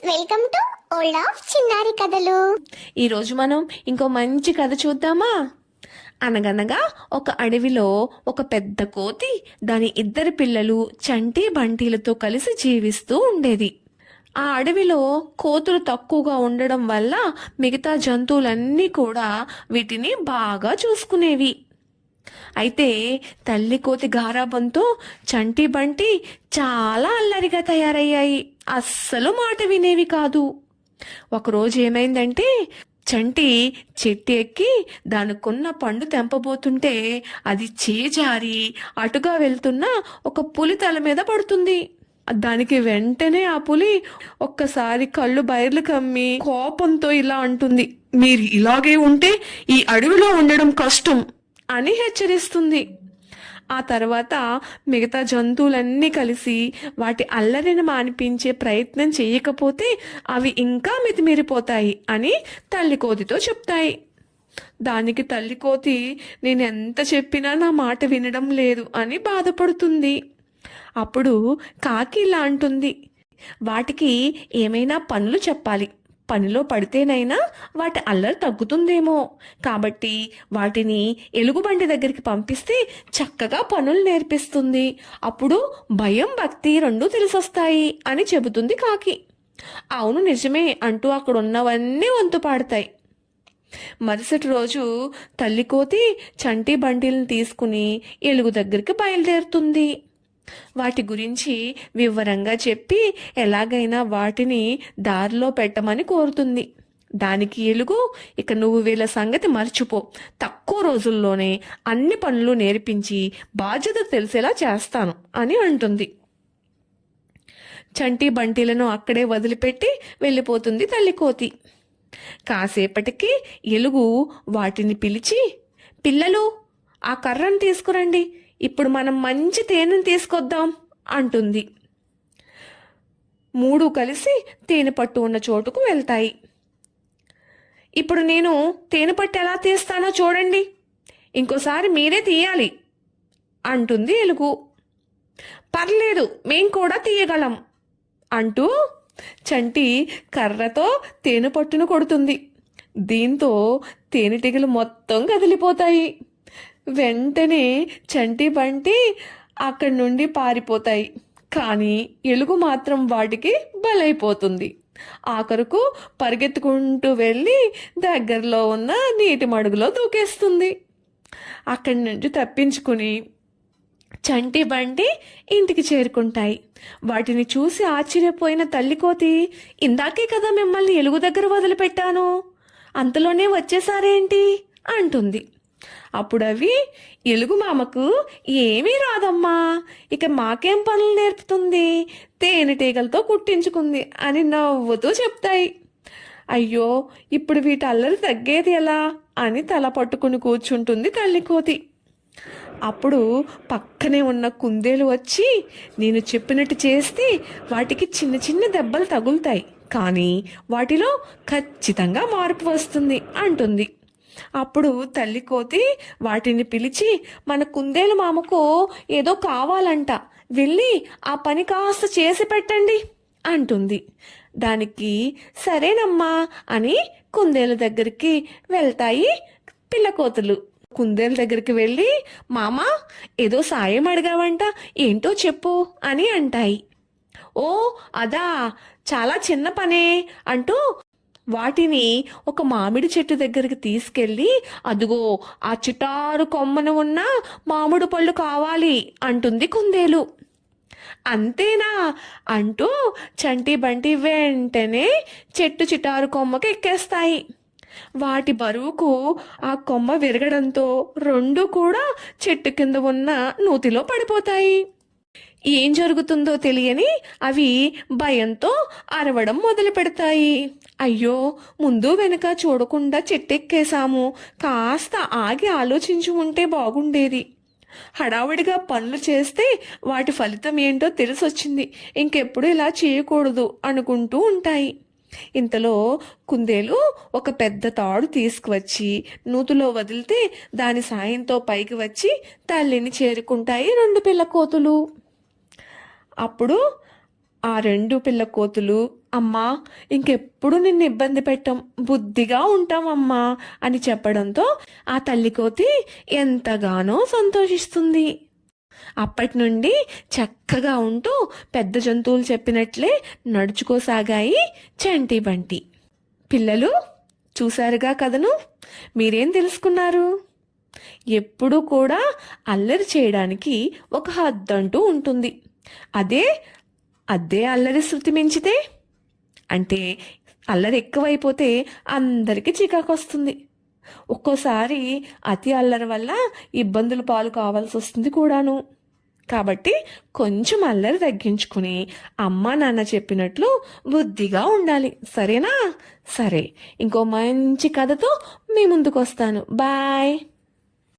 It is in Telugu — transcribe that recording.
వెల్కమ్ టు ఓల్డ్ ఆఫ్ చిన్నారి కథలు. ఈరోజు మనం ఇంకో మంచి కథ చూద్దామా? అనగనగా ఒక అడవిలో ఒక పెద్ద కోతి దాని ఇద్దరు పిల్లలు చంటి బంటీలతో కలిసి జీవిస్తూ ఉండేది. ఆ అడవిలో కోతులు తక్కువగా ఉండడం వల్ల మిగతా జంతువులన్నీ కూడా వీటిని బాగా చూసుకునేవి. అయితే తల్లి కోతి గారాబంతో చంటి బంటి చాలా అల్లరిగా తయారయ్యాయి. అస్సలు మాట వినేవి కాదు. ఒకరోజు ఏమైందంటే, చంటి చెట్టు ఎక్కి దానికున్న పండు తెంపబోతుంటే అది చేజారి అటుగా వెళ్తున్న ఒక పులి తల మీద పడుతుంది. దానికి వెంటనే ఆ పులి ఒక్కసారి కళ్ళు బయర్లు కమ్మి కోపంతో ఇలా అంటుంది, మీరు ఇలాగే ఉంటే ఈ అడవిలో ఉండడం కష్టం అని హెచ్చరిస్తుంది. ఆ తర్వాత మిగతా జంతువులన్నీ కలిసి వాటి అల్లరిని మానిపించే ప్రయత్నం చేయకపోతే అవి ఇంకా మితిమీరిపోతాయి అని తల్లి కోతితో చెప్తాయి. దానికి తల్లి కోతి నేను ఎంత చెప్పినా నా మాట వినడం లేదు అని బాధపడుతుంది. అప్పుడు కాకి ఇలా అంటుంది, వాటికి ఏమైనా పనులు చెప్పాలి, పనిలో పడితేనైనా వాటి అల్లరి తగ్గుతుందేమో, కాబట్టి వాటిని ఎలుగుబంటి దగ్గరికి పంపిస్తే చక్కగా పనులు నేర్పిస్తుంది, అప్పుడు భయం భక్తి రెండూ తెలిసొస్తాయి అని చెబుతుంది కాకి. అవును నిజమే అంటూ అక్కడ ఉన్నవన్నీ వంతు పాడతాయి. మరుసటి రోజు తల్లి కోతి చంటి బంటిలను తీసుకుని ఎలుగు దగ్గరికి బయలుదేరుతుంది. వాటి గురించి వివరంగా చెప్పి ఎలాగైనా వాటిని దారిలో పెట్టమని కోరుతుంది. దానికి ఎలుగు, ఇక నువ్వు వీళ్ళ సంగతి మర్చిపో, తక్కువ రోజుల్లోనే అన్ని పనులు నేర్పించి బాధ్యత తెలిసేలా చేస్తాను అని అంటుంది. చంటి బంటీలను అక్కడే వదిలిపెట్టి వెళ్ళిపోతుంది తల్లి కోతి. కాసేపటికి ఎలుగు వాటిని పిలిచి, పిల్లలు ఆ కర్రను తీసుకురండి, ఇప్పుడు మనం మంచి తేనెను తీసుకొద్దాం అంటుంది. మూడు కలిసి తేనె పట్టు ఉన్న చోటుకు వెళ్తాయి. ఇప్పుడు నేను తేనె పట్టు ఎలా తీస్తానో చూడండి, ఇంకోసారి మీరే తీయాలి అంటుంది ఎలుగు. పర్లేదు, మేం కూడా తీయగలం అంటూ చంటి కర్రతో తేనె పట్టును కొడుతుంది. దీంతో తేనెటీగలు మొత్తం కదిలిపోతాయి. వెంటనే చంటి బంటి అక్కడి నుండి పారిపోతాయి. కానీ ఎలుగు మాత్రం వాటికి బలైపోతుంది. ఆఖరుకు పరిగెత్తుకుంటూ వెళ్ళి దగ్గరలో ఉన్న నీటి మడుగులో దూకేస్తుంది. అక్కడి నుంచి తప్పించుకుని చంటి బంటి ఇంటికి చేరుకుంటాయి. వాటిని చూసి ఆశ్చర్యపోయిన తల్లి కోతి, ఇందాకే కదా మిమ్మల్ని ఎలుగు దగ్గర వదిలిపెట్టాను, అంతలోనే వచ్చేసారేంటి అంటుంది. అప్పుడు అవి, ఎలుగు మామకు ఏమీ రాదమ్మా, ఇక మాకేం పనులు నేర్పుతుంది, తేనెటీగలతో కుట్టించుకుంది అని నవ్వుతూ చెప్తాయి. అయ్యో, ఇప్పుడు వీటి అల్లరి తగ్గేది ఎలా అని తల పట్టుకుని కూర్చుంటుంది తల్లి కోతి. అప్పుడు పక్కనే ఉన్న కుందేలు వచ్చి, నేను చెప్పినట్టు చేస్తే వాటికి చిన్న చిన్న దెబ్బలు తగులుతాయి, కానీ వాటిలో ఖచ్చితంగా మార్పు వస్తుంది అంటుంది. అప్పుడు తల్లి కోతి వాటిని పిలిచి, మన కుందేలు మామకు ఏదో కావాలంట, వెళ్ళి ఆ పని కాస్త చేసి పెట్టండి అంటుంది. దానికి సరేనమ్మా అని కుందేలు దగ్గరికి వెళ్తాయి పిల్లకోతులు. కుందేలు దగ్గరికి వెళ్ళి, మామా ఏదో సాయం అడిగావంట, ఏంటో చెప్పు అని అంటాయి. ఓ అదా, చాలా చిన్న పనే అంటూ వాటిని ఒక మామిడి చెట్టు దగ్గరికి తీసుకెళ్ళి, అదుగో ఆ చిటారు కొమ్మన ఉన్న మామిడి పళ్ళు కావాలి అంటుంది కుందేలు. అంతేనా అంటూ చంటి బంటి వెంటనే చెట్టు చిటారు కొమ్మకి ఎక్కేస్తాయి. వాటి బరువుకు ఆ కొమ్మ విరగడంతో రెండు కూడా చెట్టు కింద ఉన్న నూతిలో పడిపోతాయి. ఏం జరుగుతుందో తెలియని అవి భయంతో అరవడం మొదలు పెడతాయి. అయ్యో, ముందు వెనుక చూడకుండా చెట్టెక్కేశాము, కాస్త ఆగి ఆలోచించి ఉంటే బాగుండేది, హడావుడిగా పనులు చేస్తే వాటి ఫలితం ఏంటో తెలిసొచ్చింది, ఇంకెప్పుడు ఇలా చేయకూడదు అనుకుంటూ ఉంటాయి. ఇంతలో కుందేలు ఒక పెద్ద తాడు తీసుకువచ్చి నూతులో వదిలితే దాని సాయంతో పైకి వచ్చి తల్లిని చేరుకుంటాయి రెండు పిల్ల కోతులు. అప్పుడు ఆ రెండు పిల్ల కోతులు అమ్మా ఇంకెప్పుడు నిన్ను ఇబ్బంది పెట్టం, బుద్ధిగా ఉంటామమ్మా అని చెప్పడంతో ఆ తల్లి కోతి ఎంతగానో సంతోషిస్తుంది. అప్పటి నుండి చక్కగా ఉంటూ పెద్ద జంతువులు చెప్పినట్లే నడుచుకోసాగాయి చంటి బంటి. పిల్లలు చూశారుగా కథను. మీరేం తెలుసుకున్నారు? ఎప్పుడూ కూడా అల్లరి చేయడానికి ఒక హద్దంటూ ఉంటుంది. అదే అల్లరి శృతి మించితే, అంటే అల్లరి ఎక్కువైపోతే అందరికీ చికాకు వస్తుంది. ఒక్కోసారి అతి అల్లరి వల్ల ఇబ్బందుల పాలు కావాల్సి వస్తుంది కూడాను. కాబట్టి కొంచెం అల్లరి తగ్గించుకుని అమ్మా నాన్న చెప్పినట్లు బుద్ధిగా ఉండాలి, సరేనా? సరే, ఇంకో మంచి కథతో మీ ముందుకు వస్తాను. బాయ్.